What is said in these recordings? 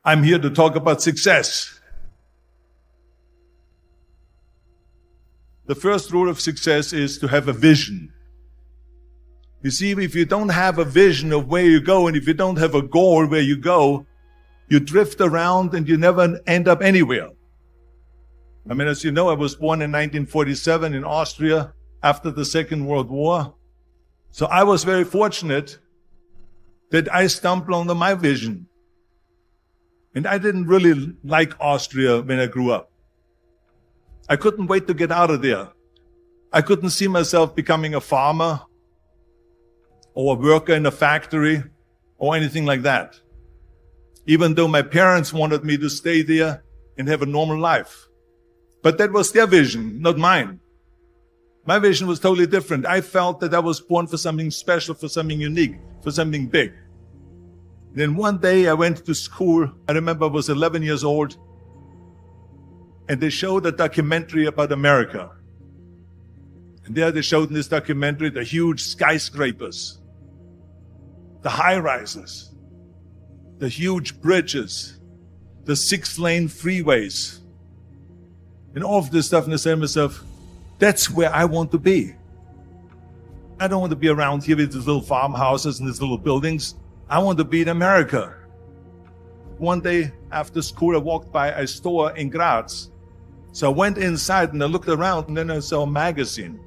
I'm here to talk about success. The first rule of success is to have a vision. You see, if you don't have a vision of where you go, and if you don't have a goal where you go, you drift around and you never end up anywhere. I mean, as you know, I was born in 1947 in Austria after the Second World War. So I was very fortunate that I stumbled onto my vision. And I didn't really like Austria when I grew up. I couldn't wait to get out of there. I couldn't see myself becoming a farmer or a worker in a factory or anything like that. Even though my parents wanted me to stay there and have a normal life. But that was their vision, not mine. My vision was totally different. I felt that I was born for something special, for something unique, for something big. Then one day I went to school. I remember I was 11 years old. And they showed a documentary about America. And there they showed in this documentary the huge skyscrapers, the high-rises, the huge bridges, the 6-lane freeways, and all of this stuff. And I said to myself, that's where I want to be. I don't want to be around here with these little farmhouses and these little buildings. I want to be in America. One day after school, I walked by a store in Graz. So I went inside and I looked around, and then I saw a magazine.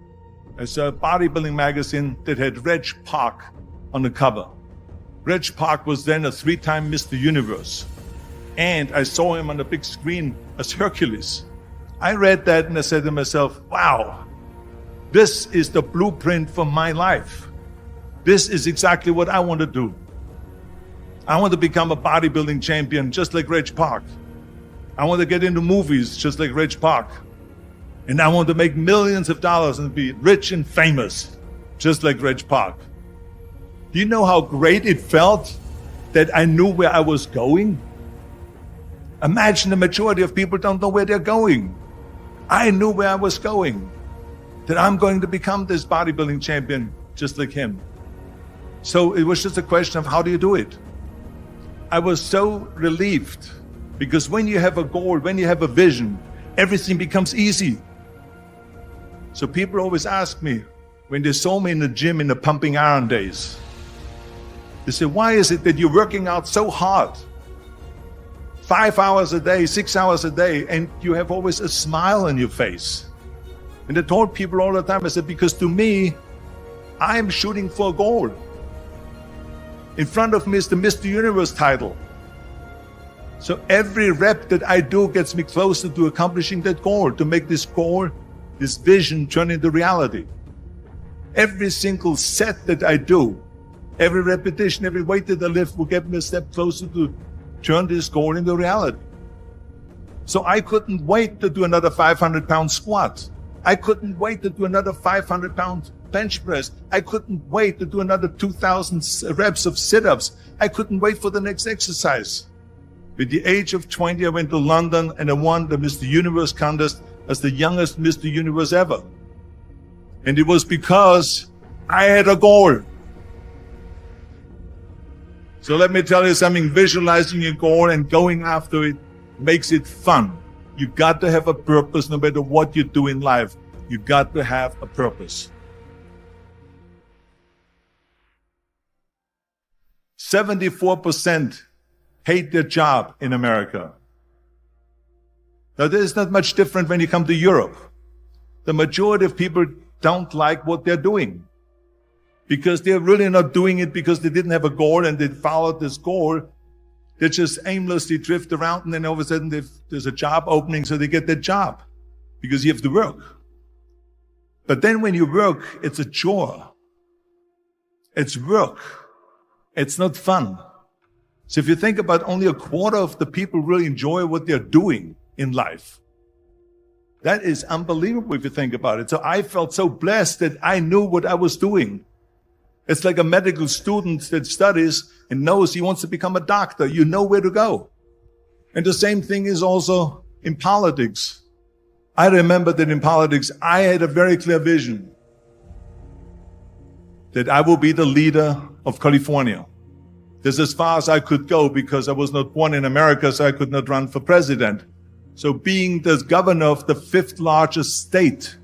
I saw a bodybuilding magazine that had Reg Park on the cover. Reg Park was then a 3-time Mr. Universe. And I saw him on the big screen as Hercules. I read that and I said to myself, wow, this is the blueprint for my life. This is exactly what I want to do. I want to become a bodybuilding champion just like Reg Park. I want to get into movies just like Reg Park. And I want to make millions of dollars and be rich and famous just like Reg Park. Do you know how great it felt that I knew where I was going? Imagine the majority of people don't know where they're going. I knew where I was going, that I'm going to become this bodybuilding champion just like him. So it was just a question of how do you do it? I was so relieved because when you have a goal, when you have a vision, everything becomes easy. So people always ask me, when they saw me in the gym in the pumping iron days, they say, why is it that you're working out so hard? 5 hours a day, 6 hours a day, and you have always a smile on your face. And I told people all the time, I said, because to me, I'm shooting for a goal. In front of me is the Mr. Universe title. So every rep that I do gets me closer to accomplishing that goal, to make this goal, this vision turn into reality. Every single set that I do, every repetition, every weight that I lift will get me a step closer to turn this goal into reality. So I couldn't wait to do another 500-pound squat. I couldn't wait to do another 500-pound bench press. I couldn't wait to do another 2,000 reps of sit-ups. I couldn't wait for the next exercise. At the age of 20, I went to London and I won the Mr. Universe contest as the youngest Mr. Universe ever. And it was because I had a goal. So let me tell you something, visualizing your goal and going after it makes it fun. You got to have a purpose no matter what you do in life. You got to have a purpose. 74% hate their job in America. Now, this is not much different when you come to Europe. The majority of people don't like what they're doing because they're really not doing it because they didn't have a goal and they followed this goal. They just aimlessly drift around, and then all of a sudden there's a job opening, so they get that job because you have to work. But then when you work, it's a chore. It's work. It's not fun. So if you think about only a quarter of the people really enjoy what they're doing in life, that is unbelievable if you think about it. So I felt so blessed that I knew what I was doing. It's like a medical student that studies and knows he wants to become a doctor. You know where to go. And the same thing is also in politics. I remember that in politics, I had a very clear vision that I will be the leader of California. This is as far as I could go because I was not born in America, so I could not run for president. So being the governor of the fifth largest state,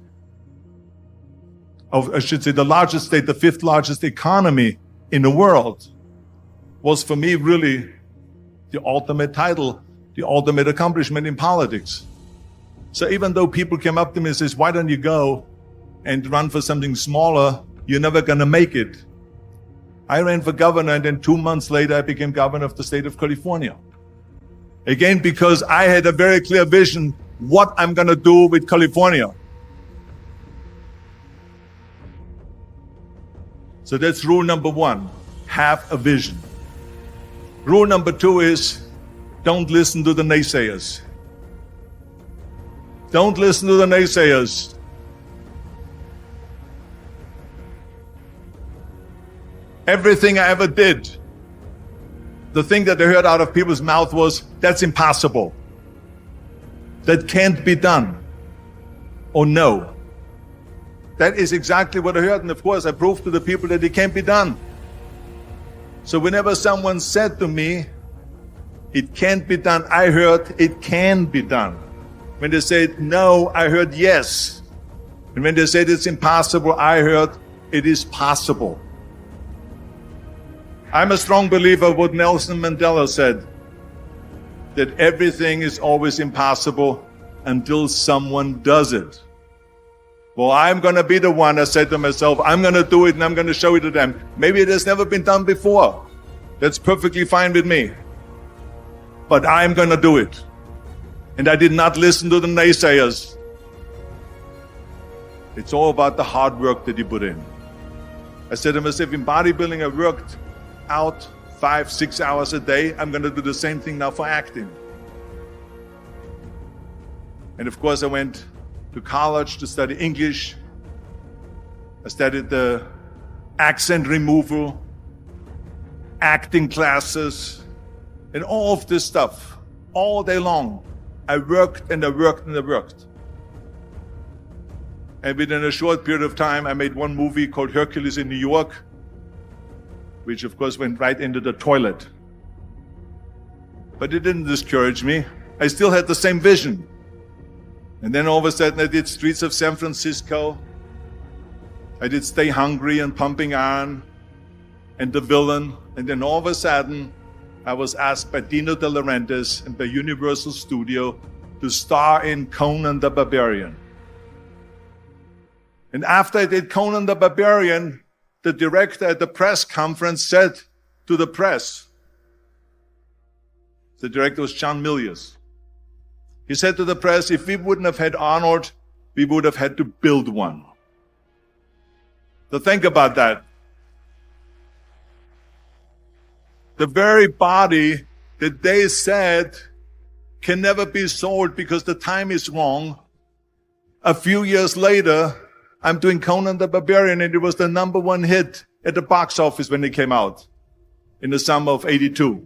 I should say the largest state, the fifth largest economy in the world, was for me really the ultimate title, the ultimate accomplishment in politics. So even though people came up to me and says, why don't you go and run for something smaller? You're never going to make it. I ran for governor, and then 2 months later, I became governor of the state of California. Again, because I had a very clear vision what I'm going to do with California. So that's rule number one, have a vision. Rule number two is don't listen to the naysayers. Don't listen to the naysayers. Everything I ever did, the thing that I heard out of people's mouth was, that's impossible. That can't be done. Or no. That is exactly what I heard, and of course I proved to the people that it can't be done. So whenever someone said to me, it can't be done, I heard, it can be done. When they said no, I heard yes. And when they said it's impossible, I heard, it is possible. I'm a strong believer of what Nelson Mandela said, that everything is always impossible until someone does it. Well, I'm going to be the one, I said to myself, I'm going to do it and I'm going to show it to them. Maybe it has never been done before. That's perfectly fine with me. But I'm going to do it. And I did not listen to the naysayers. It's all about the hard work that you put in. I said to myself, in bodybuilding, I worked out 5-6 hours a day. I'm going to do the same thing now for acting. And of course, I went to college to study English. I studied the accent removal, acting classes, and all of this stuff all day long. I worked and I worked and I worked. And within a short period of time, I made one movie called Hercules in New York, which of course went right into the toilet. But it didn't discourage me. I still had the same vision. And then all of a sudden I did Streets of San Francisco. I did Stay Hungry and Pumping Iron and The Villain. And then all of a sudden I was asked by Dino De Laurentiis and by Universal Studio to star in Conan the Barbarian. And after I did Conan the Barbarian, the director at the press conference said to the press, the director was John Milius. He said to the press, if we wouldn't have had Arnold, we would have had to build one. So think about that. The very body that they said can never be sold because the time is wrong. A few years later, I'm doing Conan the Barbarian, and it was the #1 hit at the box office when it came out in the summer of '82.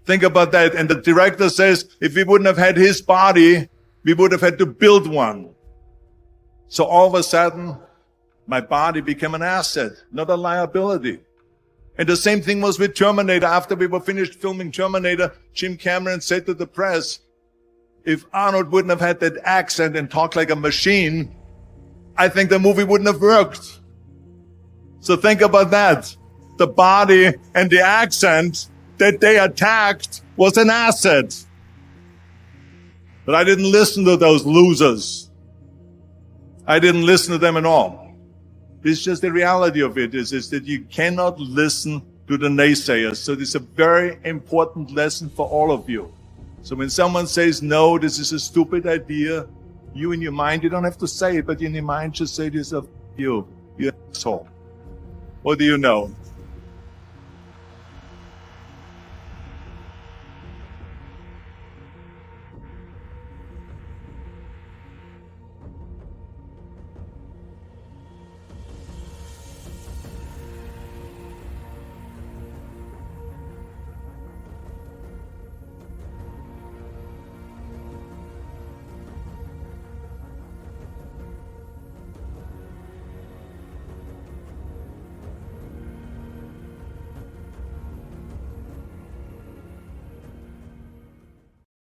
Think about that. And the director says, if we wouldn't have had his body, we would have had to build one. So all of a sudden, my body became an asset, not a liability. And the same thing was with Terminator. After we were finished filming Terminator, Jim Cameron said to the press, if Arnold wouldn't have had that accent and talked like a machine, I think the movie wouldn't have worked. So think about that. The body and the accent that they attacked was an asset. But I didn't listen to those losers. I didn't listen to them at all. It's just the reality of it is that you cannot listen to the naysayers. So this is a very important lesson for all of you. So when someone says, no, this is a stupid idea, you in your mind, you don't have to say it, but in your mind just say to yourself, you're an asshole. What do you know?